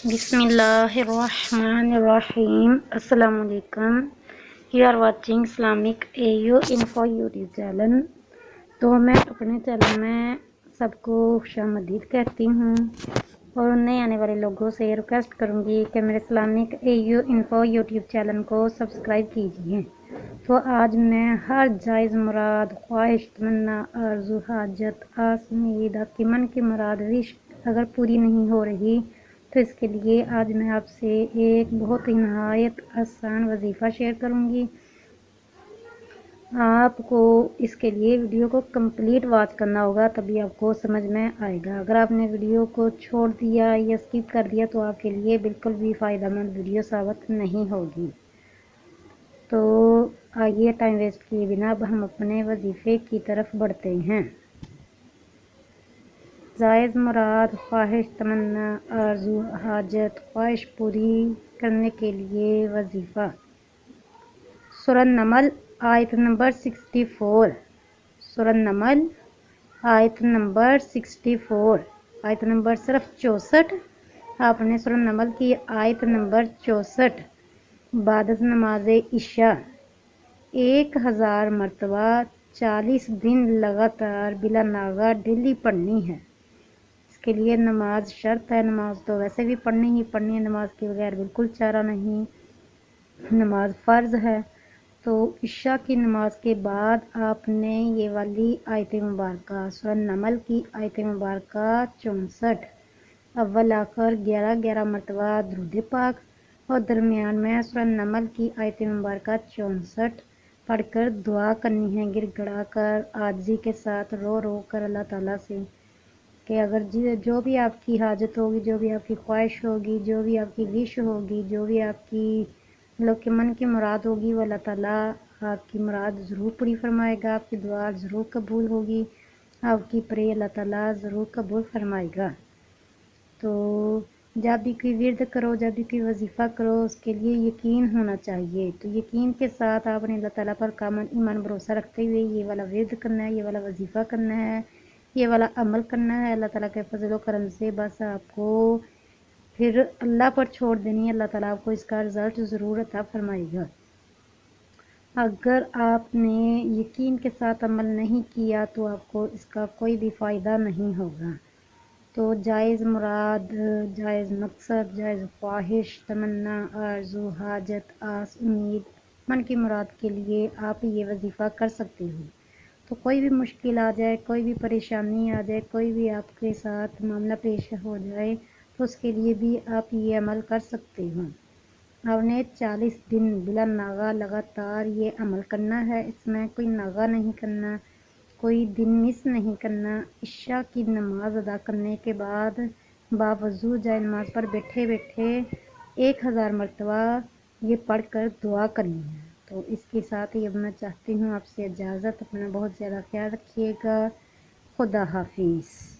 بسم اللہ الرحمن الرحیم۔ السلام علیکم۔ You are watching Islamic A U info YouTube channel. تو میں اپنے چینل میں سب کو خوش آمدید کہتی ہوں اور نئے آنے والے لوگوں سے ریکویسٹ کروں گی کہ میرے Islamic A U info YouTube channel کو سبسکرائب کیجیے۔ تو آج میں ہر جائز مراد، خواہش، تمنا، آرزو، حاجت، آس، امید، آپ کی من کی مراد، وش اگر پوری نہیں ہو رہی تو اس کے لیے آج میں آپ سے ایک بہت ہی نہایت آسان وظیفہ شیئر کروں گی۔ آپ کو اس کے لیے ویڈیو کو کمپلیٹ واچ کرنا ہوگا، تبھی آپ کو سمجھ میں آئے گا۔ اگر آپ نے ویڈیو کو چھوڑ دیا یا اسکپ کر دیا تو آپ کے لیے بالکل بھی فائدہ مند ویڈیو ثابت نہیں ہوگی۔ تو آئیے ٹائم ویسٹ کیے بنا اب ہم اپنے وظیفے کی طرف بڑھتے ہیں۔ جائز مراد، خواہش، تمنا، آرزو، حاجت، خواہش پوری کرنے کے لیے وظیفہ۔ سورہ نمل آیت نمبر 64۔ سورہ نمل آیت نمبر 64، آیت نمبر صرف 64۔ آپ نے سورہ نمل کی آیت نمبر 64 بعد از نماز عشاء 1000 مرتبہ 40 دن لگاتار بلا ناغہ ڈیلی پڑھنی ہے۔ اس کے لیے نماز شرط ہے، نماز تو ویسے بھی پڑھنی ہی پڑھنی ہے، نماز کے بغیر بالکل چارہ نہیں، نماز فرض ہے۔ تو عشاء کی نماز کے بعد آپ نے یہ والی آیت مبارکہ سورہ نمل کی آیت مبارکہ 64 اول آخر 11 مرتبہ درود پاک اور درمیان میں سورہ نمل کی آیت مبارکہ 64 پڑھ کر دعا کرنی ہے، گر گڑا کر، عاجزی کے ساتھ، رو رو کر اللہ تعالیٰ سے کہ اگر جو بھی آپ کی حاجت ہوگی، جو بھی آپ کی خواہش ہوگی، جو بھی آپ کی وش ہوگی، جو بھی آپ کی کے من کی مراد ہوگی، وہ اللہ تعالیٰ آپ کی مراد ضرور پوری فرمائے گا، آپ کی دعا ضرور قبول ہوگی، آپ کی پرے اللہ تعالیٰ ضرور قبول فرمائے گا۔ تو جب بھی کوئی ورد کرو، جب بھی کوئی وظیفہ کرو، اس کے لیے یقین ہونا چاہیے۔ تو یقین کے ساتھ آپ نے اللہ تعالیٰ پر کامل ایمان بھروسہ رکھتے ہوئے یہ والا ورد کرنا ہے، یہ والا وظیفہ کرنا ہے، یہ والا عمل کرنا ہے۔ اللہ تعالیٰ کے فضل و کرم سے بس آپ کو پھر اللہ پر چھوڑ دینی ہے، اللہ تعالیٰ آپ کو اس کا رزلٹ ضرور عطا فرمائے گا۔ اگر آپ نے یقین کے ساتھ عمل نہیں کیا تو آپ کو اس کا کوئی بھی فائدہ نہیں ہوگا۔ تو جائز مراد، جائز مقصد، جائز خواہش، تمنا، آرزو، حاجت، آس، امید، من کی مراد کے لیے آپ یہ وظیفہ کر سکتے ہو۔ تو کوئی بھی مشکل آ جائے، کوئی بھی پریشانی آ جائے، کوئی بھی آپ کے ساتھ معاملہ پیش ہو جائے تو اس کے لیے بھی آپ یہ عمل کر سکتے ہو۔ آپ نے 40 دن بلا ناغہ لگاتار یہ عمل کرنا ہے، اس میں کوئی ناغہ نہیں کرنا، کوئی دن مس نہیں کرنا۔ عشاء کی نماز ادا کرنے کے بعد باوضو جائے نماز پر بیٹھے بیٹھے 1000 مرتبہ یہ پڑھ کر دعا کرنی ہے۔ تو اس کے ساتھ ہی اب میں چاہتی ہوں آپ سے اجازت، اپنا بہت زیادہ خیال رکھیے گا۔ خدا حافظ۔